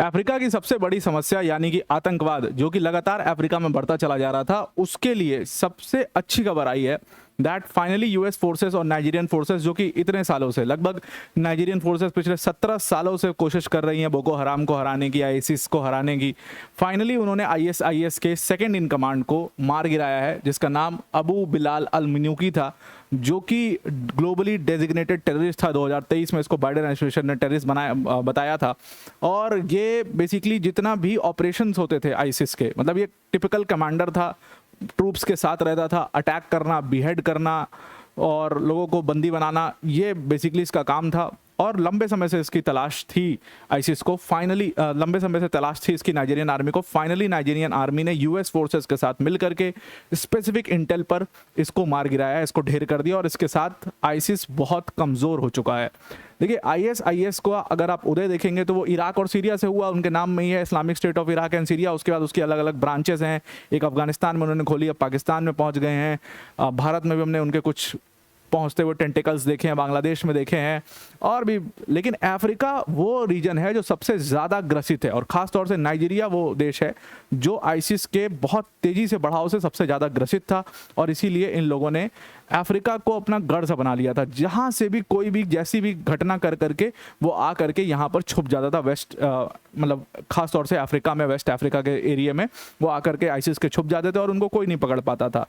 Africa की सबसे बड़ी समस्या यानी कि आतंकवाद जो कि लगातार अफ्रीका में बढ़ता चला जा रहा था, उसके लिए सबसे अच्छी खबर आई है दैट फाइनली यूएस फोर्सेस और नाइजीरियन फोर्सेस जो कि इतने सालों से, लगभग नाइजीरियन फोर्सेस पिछले 17 सालों से कोशिश कर रही हैं बोको हराम को हराने की, आईसिस को हराने की, फाइनली उन्होंने आईएसआईएस के सेकंड इन कमांड को मार गिराया है, जिसका नाम अबू बिलाल अल मिन्यूकी था, जो कि ग्लोबली डेजिग्नेटेड टेररिस्ट था। 2023 में इसको बाइडेन एडमिनिस्ट्रेशन ने टेररिस्ट बताया था। और ये बेसिकली जितना भी ऑपरेशंस होते थे आईसिस के, मतलब ये टिपिकल कमांडर था, ट्रूप्स के साथ रहता था, अटैक करना, बिहेड करना और लोगों को बंदी बनाना, ये बेसिकली इसका काम था। और लंबे समय से इसकी तलाश थी आईसिस को, फाइनली लंबे समय से तलाश थी इसकी नाइजीरियन आर्मी को। फाइनली नाइजीरियन आर्मी ने यूएस फोर्सेस के साथ मिल करके स्पेसिफिक इंटेल पर इसको मार गिराया, इसको ढेर कर दिया और इसके साथ आईसिस बहुत कमज़ोर हो चुका है। देखिए आईएसआईएस को अगर आप उदय देखेंगे तो वो इराक और सीरिया से हुआ, उनके नाम में ही है Islamic state of Iraq and Syria. उसके बाद उसकी अलग अलग ब्रांचेस हैं, एक अफगानिस्तान में उन्होंने खोली, अब पाकिस्तान में पहुंच गए हैं, भारत में भी हमने उनके कुछ पहुंचते हुए टेंटिकल्स देखे हैं, बांग्लादेश में देखे हैं और भी। लेकिन अफ्रीका वो रीजन है जो सबसे ज़्यादा ग्रसित है और ख़ास तौर से नाइजीरिया वो देश है जो आईसिस के बहुत तेज़ी से बढ़ाव से सबसे ज़्यादा ग्रसित था। और इसीलिए इन लोगों ने अफ्रीका को अपना गढ़ सा बना लिया था, जहाँ से भी कोई भी जैसी भी घटना कर करके वो आ करके यहाँ पर छुप जाता था। वेस्ट मतलब ख़ास तौर से अफ्रीका में, वेस्ट अफ्रीका के एरिया में वो आकर के आईसिस के छुप जाते थे और उनको कोई नहीं पकड़ पाता था।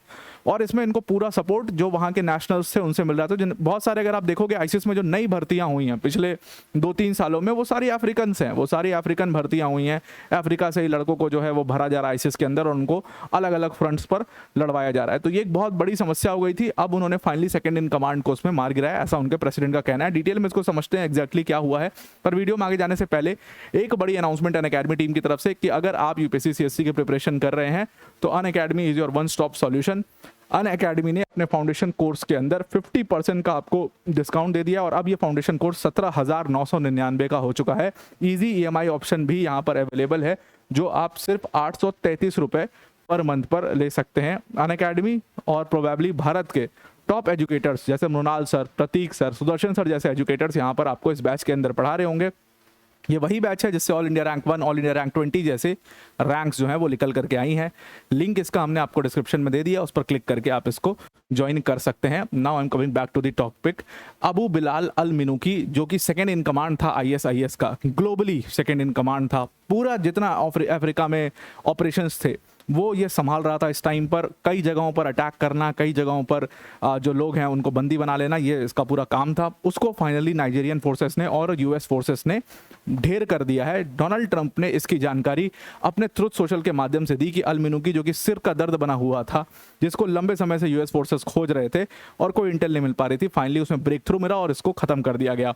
और इसमें इनको पूरा सपोर्ट जो वहाँ के नेशनल्स थे उनसे मिल रहा था। जिन बहुत सारे, अगर आप देखोगे आईसिस में जो नई भर्तियाँ हुई हैं पिछले 2-3 सालों में, वो सारी अफ्रीकन हैं, वो सारी अफ्रीकन भर्तियाँ हुई हैं। अफ्रीका से ही लड़कों को जो है वो भरा जा रहा है आईसिस के अंदर और उनको अलग अलग फ्रंट्स पर लड़वाया जा रहा है। तो ये एक बहुत बड़ी समस्या हो गई थी। अब उन्होंने फाइनली सेकंड इन कमांड को उसमें मार गिराया, ऐसा उनके प्रेसिडेंट का कहना है। डिटेल में इसको समझते हैं एग्जैक्टली क्या हुआ है। पर वीडियो में आगे जाने से पहले एक बड़ी अनाउंसमेंट अनअकैडमी टीम की तरफ से कि अगर आप यूपीएससी सीएससी की प्रिपरेशन कर रहे हैं तो Unacademy is your one stop solution. Unacademy ने अपने फाउंडेशन कोर्स के अंदर 50% का आपको डिस्काउंट दे दिया और अब ये फाउंडेशन कोर्स 17,999 का हो चुका है। इजी ईएमआई ऑप्शन भी यहाँ पर अवेलेबल है जो आप सिर्फ 833 रुपये पर मंथ पर ले सकते हैं। अनअकैडमी और प्रोबेबली भारत के टॉप एजुकेटर्स जैसे मृणाल सर, प्रतीक सर, सुदर्शन सर जैसे एजुकेटर्स यहाँ पर आपको इस बैच के अंदर पढ़ा रहे होंगे। ये वही बैच है जिससे all India rank 1, all India rank 20 जैसे रैंक्स जो हैं वो निकल करके आई हैं। लिंक इसका हमने आपको डिस्क्रिप्शन में दे दिया, उस पर क्लिक करके आप इसको ज्वाइन कर सकते हैं। Now I am coming back to the topic. Abu Bilal al Minuki जो कि सेकंड इन कमांड था आईएसआईएस का, ग्लोबली सेकंड इन कमांड था, पूरा जितना अफ्रीका में ऑपरेशंस थे वो ये संभाल रहा था इस टाइम पर। कई जगहों पर अटैक करना, कई जगहों पर जो लोग हैं उनको बंदी बना लेना, ये इसका पूरा काम था। उसको फाइनली नाइजीरियन फोर्सेस ने और यूएस फोर्सेस ने ढेर कर दिया है। डोनाल्ड ट्रंप ने इसकी जानकारी अपने ट्रुथ सोशल के माध्यम से दी कि अल मिन्यूकी जो कि सिर का दर्द बना हुआ था, जिसको लंबे समय से यूएस फोर्सेस खोज रहे थे और कोई इंटेल नहीं मिल पा रही थी, फाइनली उसमें ब्रेक थ्रू मिला और इसको ख़त्म कर दिया गया।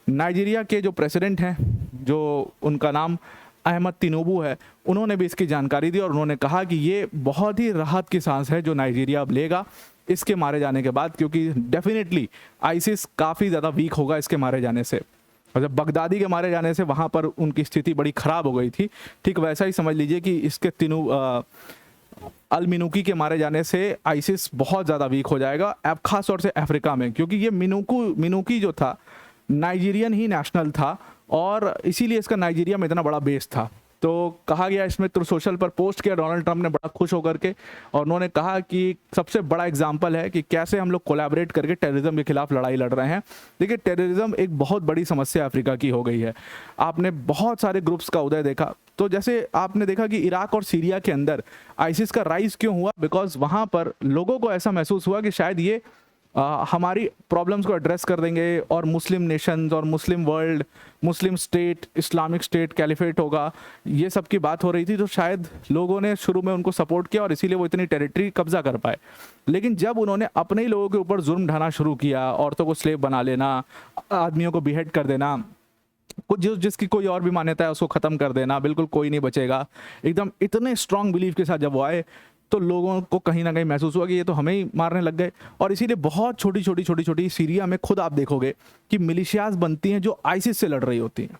नाइजीरिया के जो प्रेसिडेंट हैं, जो उनका नाम अहमद तिनुबू है, उन्होंने भी इसकी जानकारी दी और उन्होंने कहा कि ये बहुत ही राहत की सांस है जो नाइजीरिया अब लेगा इसके मारे जाने के बाद, क्योंकि डेफिनेटली आईसिस काफ़ी ज़्यादा वीक होगा इसके मारे जाने से। और जब बगदादी के मारे जाने से वहाँ पर उनकी स्थिति बड़ी ख़राब हो गई थी, ठीक वैसा ही समझ लीजिए कि इसके अल मिन्यूकी के मारे जाने से आईसिस बहुत ज़्यादा वीक हो जाएगा, अब खास तौर से अफ्रीका में, क्योंकि ये मिन्यूकी जो था नाइजीरियन ही नेशनल था और इसीलिए इसका नाइजीरिया में इतना बड़ा बेस था। तो कहा गया, इसमें ट्रू सोशल पर पोस्ट किया डोनाल्ड ट्रंप ने बड़ा खुश होकर के, और उन्होंने कहा कि सबसे बड़ा एग्जाम्पल है कि कैसे हम लोग कोलैबोरेट करके टेररिज्म के खिलाफ लड़ाई लड़ रहे हैं। देखिए टेररिज्म एक बहुत बड़ी समस्या अफ्रीका की हो गई है। आपने बहुत सारे ग्रुप्स का उदय देखा, तो जैसे आपने देखा कि इराक और सीरिया के अंदर आईसिस का राइज क्यों हुआ, बिकॉज वहाँ पर लोगों को ऐसा महसूस हुआ कि शायद ये हमारी प्रॉब्लम्स को एड्रेस कर देंगे और मुस्लिम नेशंस और Muslim world, Muslim state, Islamic state caliphate होगा, ये सब की बात हो रही थी। तो शायद लोगों ने शुरू में उनको सपोर्ट किया और इसीलिए वो इतनी टेरिटरी कब्जा कर पाए। लेकिन जब उन्होंने अपने ही लोगों के ऊपर जुर्म ढाना शुरू किया, औरतों को स्लेव बना लेना, आदमियों को बिहेड कर देना, कुछ जिसकी कोई और भी मान्यता है उसको ख़त्म कर देना, बिल्कुल कोई नहीं बचेगा, एकदम इतने स्ट्रॉन्ग बिलीफ के साथ जब वो आए तो लोगों को कहीं ना कहीं महसूस हुआ कि ये तो हमें ही मारने लग गए। और इसीलिए बहुत छोटी छोटी सीरिया में खुद आप देखोगे कि मिलिशियाज बनती हैं जो आईसिस से लड़ रही होती हैं,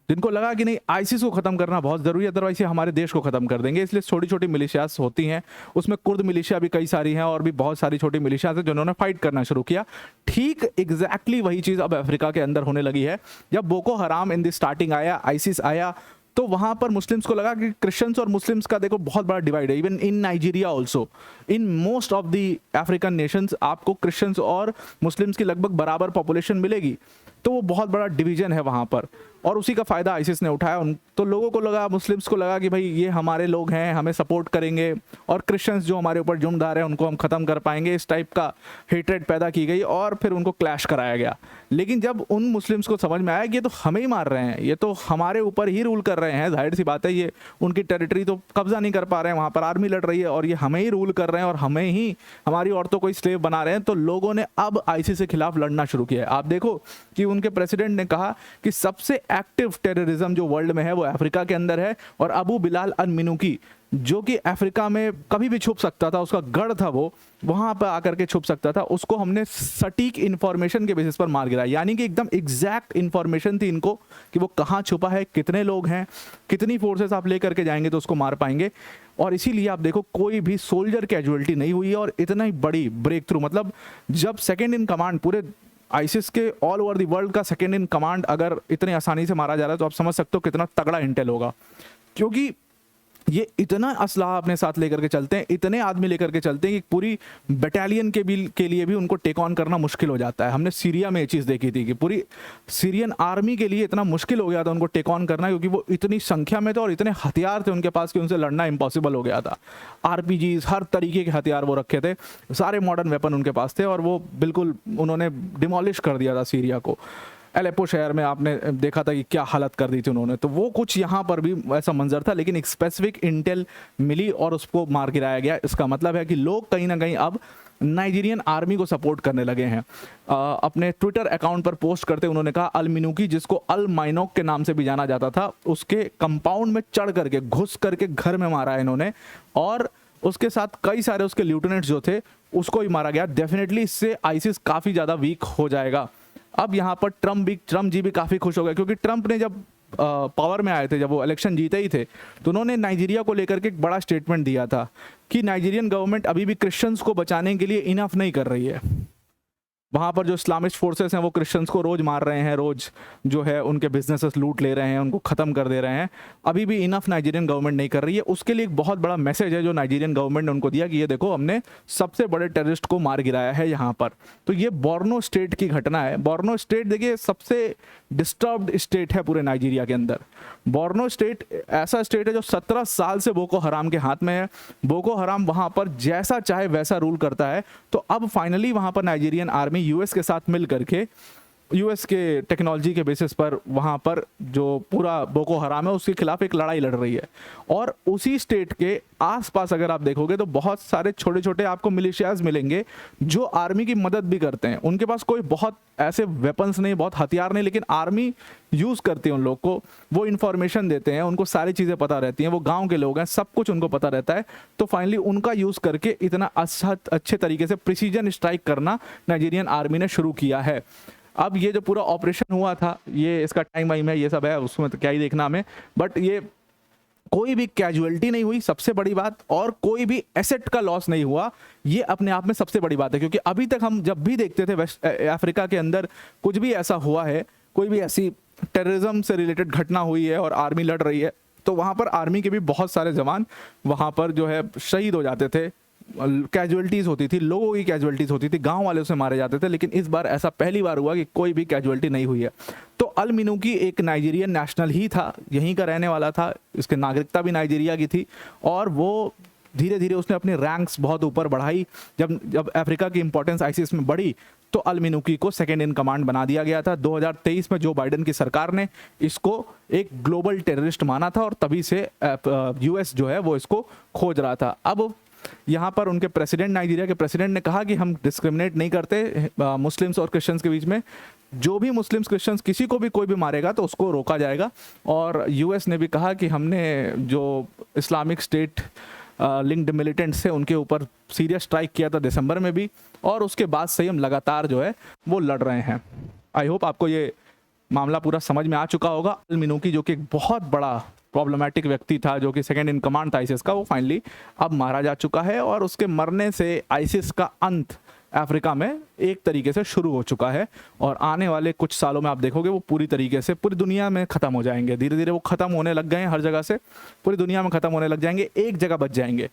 जिनको लगा कि नहीं आईसिस को ख़त्म करना बहुत ज़रूरी है, अदरवाइज ये हमारे देश को ख़त्म कर देंगे, इसलिए छोटी छोटी मिलिशियाज होती हैं। उसमें कुर्द मिलिशिया भी कई सारी हैं और भी बहुत सारी छोटी मिलिशियाज हैं जिन्होंने फाइट करना शुरू किया। ठीक एग्जैक्टली वही चीज़ अब अफ्रीका के अंदर होने लगी है। जब बोको हराम इन द स्टार्टिंग आया, आईसिस आया, तो वहाँ पर मुस्लिम्स को लगा कि क्रिश्चियंस और मुस्लिम्स का देखो बहुत बड़ा डिवाइड है। Even in Nigeria also, in most of the African Nations आपको क्रिश्चियंस और मुस्लिम्स की लगभग बराबर पॉपुलेशन मिलेगी। तो वो बहुत बड़ा डिवीजन है वहाँ पर, और उसी का फ़ायदा आईसिस ने उठाया। तो लोगों को लगा, मुस्लिम्स को लगा कि भाई ये हमारे लोग हैं, हमें सपोर्ट करेंगे, और क्रिश्चियंस जो हमारे ऊपर जुर्मदार हैं उनको हम ख़त्म कर पाएंगे। इस टाइप का हेट्रेड पैदा की गई और फिर उनको क्लैश कराया गया। लेकिन जब उन मुस्लिम्स को समझ में आया कि ये तो हमें ही मार रहे हैं, ये तो हमारे ऊपर ही रूल कर रहे हैं, जाहिर सी बात है ये उनकी टेरिटरी तो कब्जा नहीं कर पा रहे हैं, वहाँ पर आर्मी लड़ रही है और ये हमें ही रूल कर रहे हैं और हमें ही हमारी औरतों को स्लेव बना रहे हैं, तो लोगों ने अब आईसिस के खिलाफ लड़ना शुरू किया है। आप देखो कि उनके प्रेसिडेंट ने कहा कि सबसे एक्टिव टेररिज्म जो वर्ल्ड में है वो अफ्रीका के अंदर है, और अबू बिलाल अल मिनूकी जो कि अफ्रीका में कभी भी छुप सकता था, उसका गढ़ था, वो वहां पर आकर के छुप सकता था, उसको हमने सटीक इंफॉर्मेशन के बेसिस पर मार गिराया। यानी कि एकदम एग्जैक्ट इंफॉर्मेशन थी इनको कि वो कहाँ छुपा है, कितने लोग हैं, कितनी फोर्सेस आप लेकर के जाएंगे तो उसको मार पाएंगे। और इसीलिए आप देखो कोई भी सोल्जर कैजुअलिटी नहीं हुई है, और इतना ही बड़ी ब्रेक थ्रू, मतलब जब सेकेंड इन कमांड पूरे आईसिस के ऑल ओवर द वर्ल्ड का सेकेंड इन कमांड अगर इतने आसानी से मारा जा रहा है तो आप समझ सकते हो कितना तगड़ा इंटेल होगा। क्योंकि ये इतना असलाह अपने साथ लेकर के चलते हैं, इतने आदमी लेकर के चलते हैं कि पूरी बटालियन के लिए भी उनको टेक ऑन करना मुश्किल हो जाता है। हमने सीरिया में ये चीज़ देखी थी कि पूरी सीरियन आर्मी के लिए इतना मुश्किल हो गया था उनको टेक ऑन करना, क्योंकि वो इतनी संख्या में थे और इतने हथियार थे उनके पास कि उनसे लड़ना इम्पॉसिबल हो गया था। आरपीजीज, हर तरीके के हथियार वो रखे थे, सारे मॉडर्न वेपन उनके पास थे, और वो बिल्कुल उन्होंने डिमोलिश कर दिया था सीरिया को। एलेपो शहर में आपने देखा था कि क्या हालत कर दी थी उन्होंने। तो वो कुछ यहाँ पर भी ऐसा मंजर था, लेकिन एक स्पेसिफिक इंटेल मिली और उसको मार गिराया गया। इसका मतलब है कि लोग कहीं ना कहीं अब नाइजीरियन आर्मी को सपोर्ट करने लगे हैं। अपने ट्विटर अकाउंट पर पोस्ट करते उन्होंने कहा अल मिनूकी, जिसको अल माइनोक के नाम से भी जाना जाता था, उसके कंपाउंड में चढ़ करके घुस करके घर में मारा है इन्होंने, और उसके साथ कई सारे उसके ल्यूटेनेंट्स जो थे उसको ही मारा गया। डेफिनेटली इससे आईसिस काफ़ी ज़्यादा वीक हो जाएगा। अब यहाँ पर ट्रम्प जी भी काफ़ी खुश हो गए, क्योंकि ट्रम्प ने जब पावर में आए थे, जब वो इलेक्शन जीते ही थे, तो उन्होंने नाइजीरिया को लेकर के एक बड़ा स्टेटमेंट दिया था कि नाइजीरियन गवर्नमेंट अभी भी क्रिश्चियंस को बचाने के लिए इनफ नहीं कर रही है। वहाँ पर जो इस्लामिस्ट फोर्सेस हैं वो क्रिश्चियंस को रोज़ मार रहे हैं, रोज़ जो है उनके बिजनेसेस लूट ले रहे हैं, उनको ख़त्म कर दे रहे हैं। अभी भी इनफ नाइजीरियन गवर्नमेंट नहीं कर रही है। उसके लिए एक बहुत बड़ा मैसेज है जो नाइजीरियन गवर्नमेंट ने उनको दिया कि ये देखो हमने सबसे बड़े टेररिस्ट को मार गिराया है यहाँ पर। तो ये बोर्नो स्टेट की घटना है। बोर्नो स्टेट देखिए सबसे डिस्टर्ब्ड स्टेट है पूरे नाइजीरिया के अंदर। बोर्नो स्टेट ऐसा स्टेट है जो 17 साल से बोको हराम के हाथ में है। बोको हराम वहाँ पर जैसा चाहे वैसा रूल करता है। तो अब फाइनली वहाँ पर नाइजीरियन आर्मी यूएस के साथ मिल करके, यूएस के टेक्नोलॉजी के बेसिस पर वहाँ पर जो पूरा बोको हराम है उसके खिलाफ एक लड़ाई लड़ रही है। और उसी स्टेट के आसपास अगर आप देखोगे तो बहुत सारे छोटे छोटे आपको मिलिशियाज मिलेंगे जो आर्मी की मदद भी करते हैं। उनके पास कोई बहुत ऐसे वेपन्स नहीं, बहुत हथियार नहीं, लेकिन आर्मी यूज़ करती है उन लोग को। वो इन्फॉर्मेशन देते हैं, उनको सारी चीज़ें पता रहती हैं, वो गाँव के लोग हैं, सब कुछ उनको पता रहता है। तो फाइनली उनका यूज़ करके इतना अच्छे तरीके से प्रिसीजन स्ट्राइक करना नाइजीरियन आर्मी ने शुरू किया है। अब ये जो पूरा ऑपरेशन हुआ था, ये इसका टाइम वाइम है, ये सब है, उसमें तो क्या ही देखना हमें, बट ये कोई भी कैजुअलिटी नहीं हुई, सबसे बड़ी बात, और कोई भी एसेट का लॉस नहीं हुआ। ये अपने आप में सबसे बड़ी बात है, क्योंकि अभी तक हम जब भी देखते थे वेस्ट अफ्रीका के अंदर कुछ भी ऐसा हुआ है, कोई भी ऐसी टेररिज्म से रिलेटेड घटना हुई है और आर्मी लड़ रही है, तो वहाँ पर आर्मी के भी बहुत सारे जवान वहाँ पर जो है शहीद हो जाते थे, कैजुअलिटीज़ होती थी, लोगों की कैजुअलिटीज़ होती थी, गांव वाले उसे मारे जाते थे। लेकिन इस बार ऐसा पहली बार हुआ कि कोई भी कैजुअलिटी नहीं हुई है। तो अल मिनूकी एक नाइजीरियन नेशनल ही था, यहीं का रहने वाला था, इसकी नागरिकता भी नाइजीरिया की थी, और वो धीरे धीरे उसने अपनी रैंक्स बहुत ऊपर बढ़ाई। जब अफ्रीका की इंपॉर्टेंस आईसीस में बढ़ी तो अल मिनूकी को सेकेंड इन कमांड बना दिया गया था। 2023 में जो बाइडेन की सरकार ने इसको एक ग्लोबल टेररिस्ट माना था, और तभी से यूएस जो है वो इसको खोज रहा था। अब यहाँ पर उनके प्रेसिडेंट, नाइजीरिया के प्रेसिडेंट ने कहा कि हम डिस्क्रिमिनेट नहीं करते मुस्लिम्स और क्रिश्चियंस के बीच में, जो भी मुस्लिम्स क्रिश्चियंस किसी को भी कोई भी मारेगा तो उसको रोका जाएगा। और यूएस ने भी कहा कि हमने जो इस्लामिक स्टेट लिंक्ड मिलिटेंट्स थे उनके ऊपर सीरियस स्ट्राइक किया था दिसंबर में भी, और उसके बाद से हम लगातार जो है वो लड़ रहे हैं। आई होप आपको ये मामला पूरा समझ में आ चुका होगा। अल मिनूकी जो कि एक बहुत बड़ा प्रॉब्लमेटिक व्यक्ति था, जो कि सेकंड इन कमांड था आईसिस का, वो फाइनली अब मारा जा चुका है, और उसके मरने से आईसिस का अंत अफ्रीका में एक तरीके से शुरू हो चुका है और आने वाले कुछ सालों में आप देखोगे वो पूरी तरीके से पूरी दुनिया में ख़त्म हो जाएंगे। धीरे धीरे वो ख़त्म होने लग गए हैं हर जगह से, पूरी दुनिया में ख़त्म होने लग जाएंगे। एक जगह बच जाएंगे,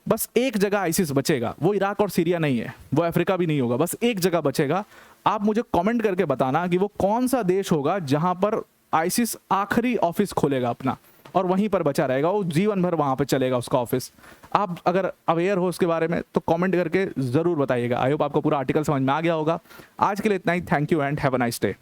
बस एक जगह आईसिस बचेगा, वो इराक और सीरिया नहीं है, वो अफ्रीका भी नहीं होगा, बस एक जगह बचेगा। आप मुझे कमेंट करके बताना कि वो कौन सा देश होगा जहां पर आईसिस आखिरी ऑफिस खोलेगा अपना और वहीं पर बचा रहेगा, वो जीवन भर वहां पर चलेगा उसका ऑफिस। आप अगर अवेयर हो उसके बारे में तो कमेंट करके ज़रूर बताइएगा। आई होप आपको पूरा आर्टिकल समझ में आ गया होगा। आज के लिए इतना ही। Thank you and have a nice day.